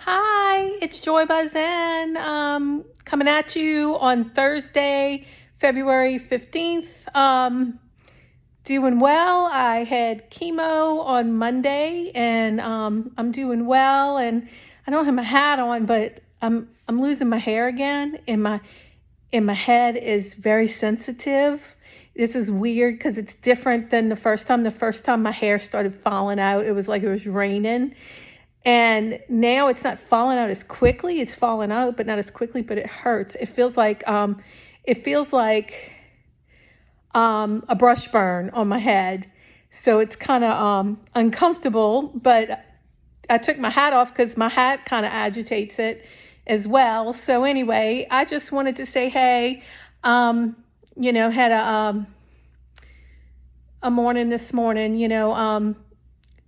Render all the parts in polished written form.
Hi, it's Joy by Zen, coming at you on Thursday, February 15th. Doing well. I had chemo on Monday and I'm doing well, and I don't have my hat on, but I'm losing my hair again, and my head is very sensitive. This is weird because it's different than the first time. The first time my hair started falling out, it was like it was raining. And now it's not falling out as quickly. It's falling out, but not as quickly, but it hurts. It feels like a brush burn on my head. So it's kind of uncomfortable, but I took my hat off because my hat kind of agitates it as well. So anyway, I just wanted to say, hey, had a morning this morning,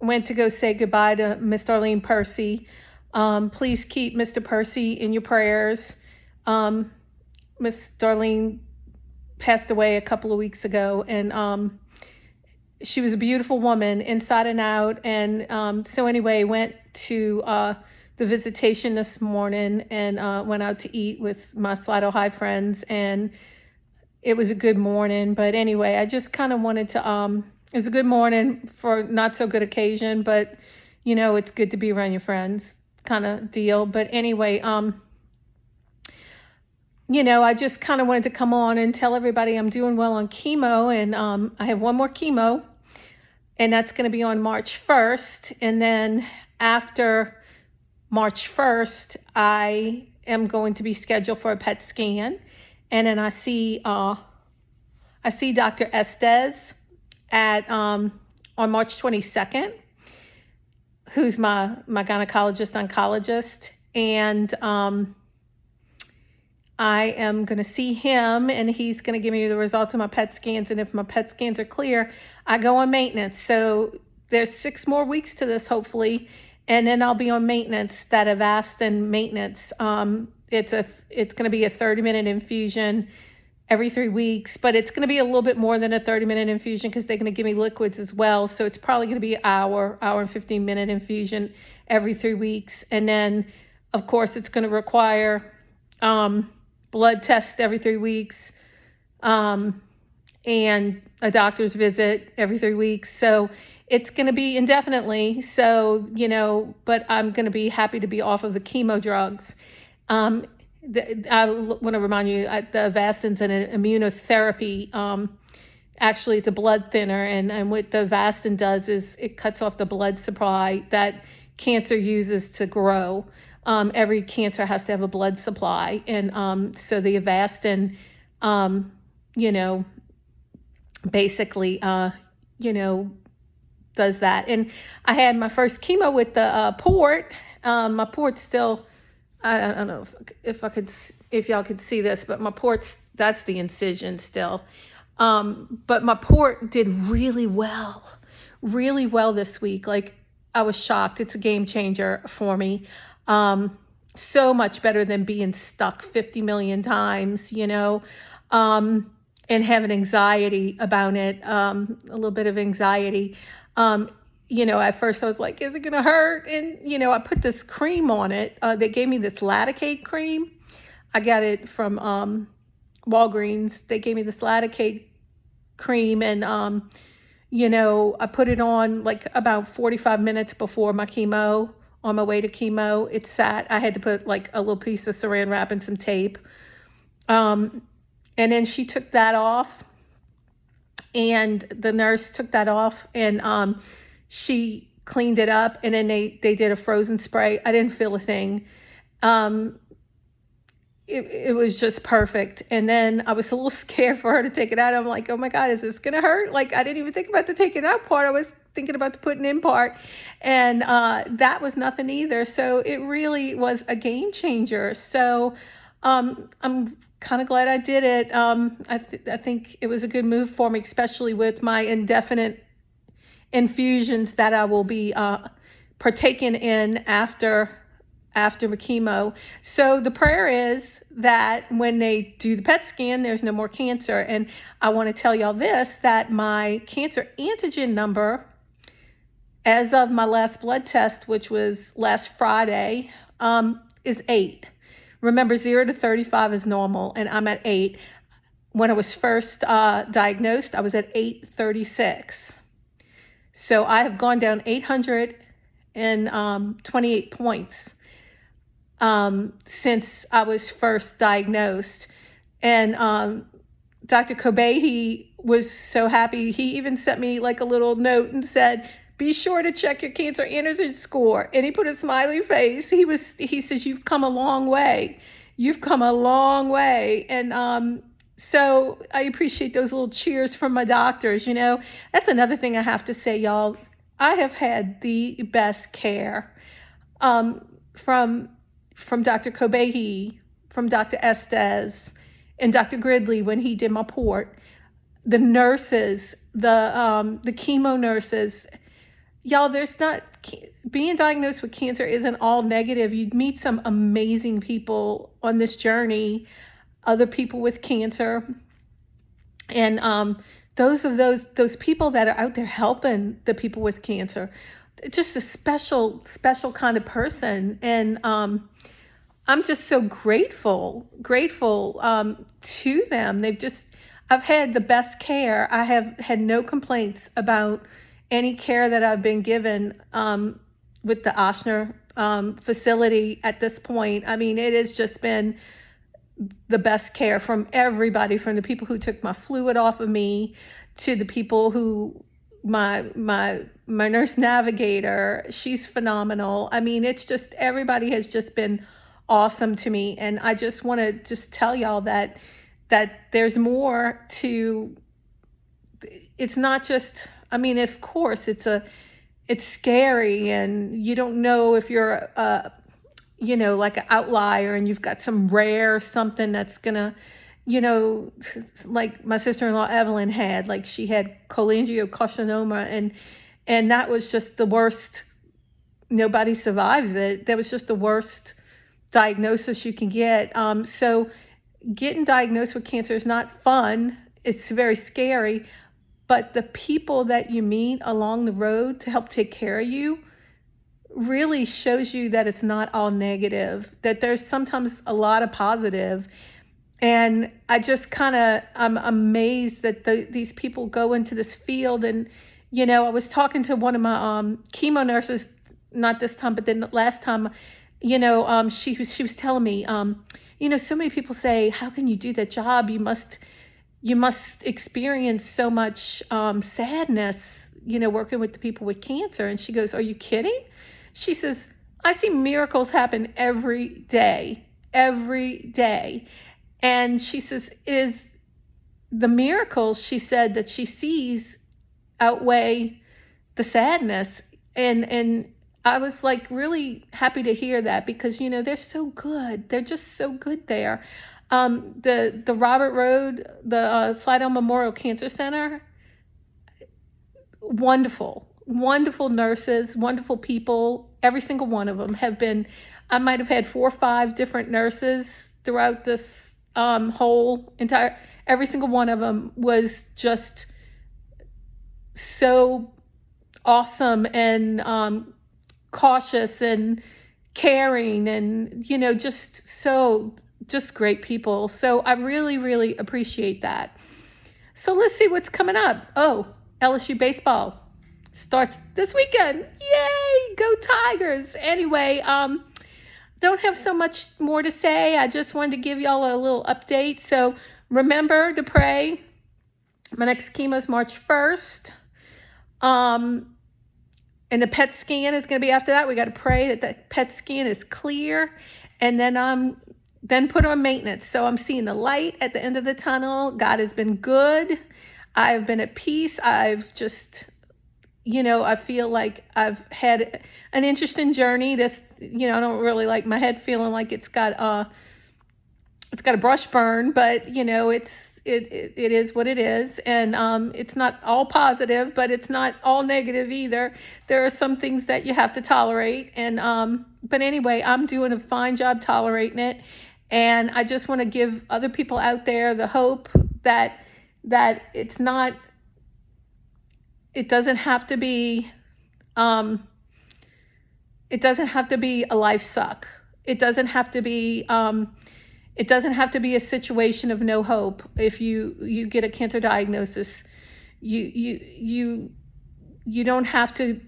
went to go say goodbye to Miss Darlene Percy. Please keep Mr. Percy in your prayers. Miss Darlene passed away a couple of weeks ago, and she was a beautiful woman inside and out. And so anyway, went to the visitation this morning, and went out to eat with my Slido High friends, and it was a good morning. But anyway, I just kind of wanted to it was a good morning for not so good occasion, but it's good to be around your friends kind of deal. But anyway, I just kind of wanted to come on and tell everybody I'm doing well on chemo, and I have one more chemo, and that's going to be on March 1st. And then after March 1st, I am going to be scheduled for a PET scan. And then I see Dr. Estes at on March 22nd, who's my oncologist, and I am going to see him, and he's going to give me the results of my PET scans. And if my PET scans are clear, I go on maintenance. So there's 6 more weeks to this, hopefully, and then I'll be on maintenance, that Avastin maintenance. It's going to be a 30-minute infusion every 3 weeks, but it's going to be a little bit more than a 30-minute infusion because they're going to give me liquids as well. So it's probably going to be an hour and 15-minute infusion every 3 weeks. And then, of course, it's going to require blood tests every 3 weeks, and a doctor's visit every 3 weeks. So it's going to be indefinitely. So, but I'm going to be happy to be off of the chemo drugs. I want to remind you, the Avastin's an immunotherapy. Actually, it's a blood thinner, and what the Avastin does is it cuts off the blood supply that cancer uses to grow. Every cancer has to have a blood supply, and so the Avastin, basically, does that. And I had my first chemo with the port. My port's still, I don't know if y'all could see this, but my port's, that's the incision still. But my port did really well this week. Like, I was shocked. It's a game changer for me. So much better than being stuck 50 million times, and having anxiety about it, a little bit of anxiety. At first I was like, is it going to hurt? And, I put this cream on it. They gave me this Ladicate cream. I got it from Walgreens. They gave me this Ladicate cream, and, I put it on like about 45 minutes before my chemo, on my way to chemo. It sat. I had to put like a little piece of saran wrap and some tape. And then she took that off, and the nurse took that off, and she cleaned it up, and then they did a frozen spray. I didn't feel a thing. It was just perfect. And then I was a little scared for her to take it out. I'm like, oh my God, is this going to hurt? Like, I didn't even think about the taking out part. I was thinking about the putting in part. And that was nothing either. So it really was a game changer. So I'm kind of glad I did it. I think it was a good move for me, especially with my indefinite infusions that I will be partaking in after my chemo. So the prayer is that when they do the PET scan, there's no more cancer. And I want to tell y'all this, that my cancer antigen number, as of my last blood test, which was last Friday, is 8. Remember, 0 to 35 is normal, and I'm at 8. When I was first diagnosed, I was at 836. So I have gone down 828 points since I was first diagnosed. And Dr. Kobe, he was so happy. He even sent me like a little note and said, be sure to check your cancer antigen score. And he put a smiley face. He says, you've come a long way. You've come a long way. And so I appreciate those little cheers from my doctors. That's another thing I have to say, y'all. I have had the best care from Dr. Kobe, from Dr. Estes, and Dr. Gridley when he did my port. The nurses, the chemo nurses. Y'all, being diagnosed with cancer isn't all negative. You meet some amazing people on this journey, other people with cancer. And those people that are out there helping the people with cancer, just a special kind of person. And I'm just so grateful to them. I've had the best care. I have had no complaints about any care that I've been given with the Ochsner facility at this point. I mean, it has just been the best care from everybody, from the people who took my fluid off of me to the people who, my nurse navigator, she's phenomenal. I mean, it's just, everybody has just been awesome to me. And I just want to just tell y'all that there's more to, it's not just, I mean, of course it's scary, and you don't know if you're like an outlier and you've got some rare something that's gonna, like my sister-in-law Evelyn had, like she had cholangiocarcinoma, and that was just the worst. Nobody survives it. That was just the worst diagnosis you can get. So getting diagnosed with cancer is not fun. It's very scary, but the people that you meet along the road to help take care of you really shows you that it's not all negative, that there's sometimes a lot of positive. And I just I'm amazed that these people go into this field. And, I was talking to one of my chemo nurses, not this time, but then last time, she was telling me, so many people say, how can you do that job? You must experience so much sadness, working with the people with cancer. And she goes, are you kidding? She says, I see miracles happen every day. And she says, is the miracles, she said, that she sees outweigh the sadness. And I was like really happy to hear that, because, they're so good. They're just so good there. The Robert Road, the Slidell Memorial Cancer Center, wonderful nurses, wonderful people. Every single one of them have been, I might have had 4 or 5 different nurses throughout this whole entire, every single one of them was just so awesome and cautious and caring, and, just great people. So I really, really appreciate that. So let's see what's coming up. Oh, LSU baseball starts this weekend. Yay, go Tigers. Anyway, don't have so much more to say. I just wanted to give y'all a little update. So remember to pray. My next chemo is March 1st. And the PET scan is going to be after that. We got to pray that the PET scan is clear, and then put on maintenance. So I'm seeing the light at the end of the tunnel. God has been good. I've been at peace. I've just, I feel like I've had an interesting journey. This, I don't really like my head feeling like it's got a brush burn, but it is what it is. And it's not all positive, but it's not all negative either. There are some things that you have to tolerate. And but anyway, I'm doing a fine job tolerating it. And I just want to give other people out there the hope that it's not, it doesn't have to be a life suck. it doesn't have to be, it doesn't have to be a situation of no hope. If you get a cancer diagnosis, you don't have to,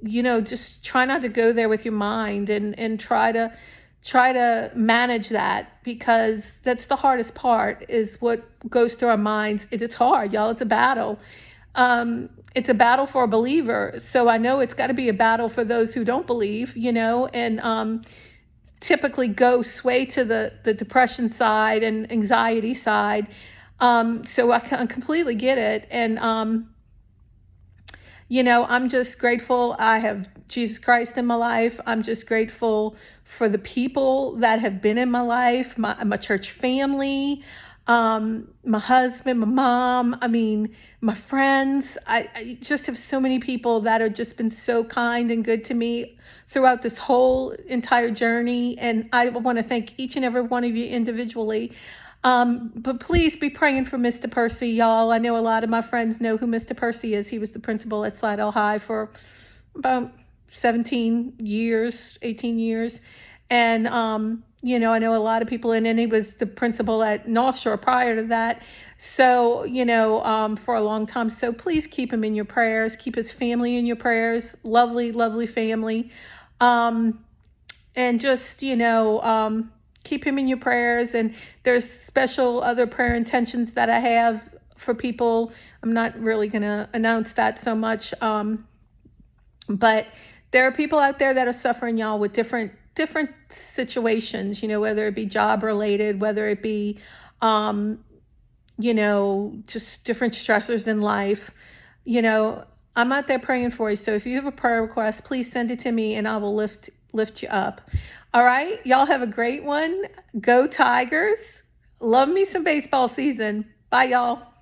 just try not to go there with your mind, and try to manage that, because that's the hardest part, is what goes through our minds. It's hard, y'all. It's a battle. It's a battle for a believer. So I know it's got to be a battle for those who don't believe, and typically sway to the depression side and anxiety side. So I completely get it. And, I'm just grateful I have Jesus Christ in my life. I'm just grateful for the people that have been in my life, my church family, my husband, my mom, my friends. I just have so many people that have just been so kind and good to me throughout this whole entire journey. And I want to thank each and every one of you individually. But please be praying for Mr. Percy, y'all. I know a lot of my friends know who Mr. Percy is. He was the principal at Slidell High for about 17 years, 18 years. And, I know a lot of people, and then he was the principal at North Shore prior to that. So, for a long time. So please keep him in your prayers. Keep his family in your prayers. Lovely, lovely family. And just, keep him in your prayers. And there's special other prayer intentions that I have for people. I'm not really going to announce that so much. But there are people out there that are suffering, y'all, with different situations, whether it be job related, whether it be, just different stressors in life. I'm out there praying for you. So if you have a prayer request, please send it to me and I will lift you up. All right. Y'all have a great one. Go Tigers. Love me some baseball season. Bye, y'all.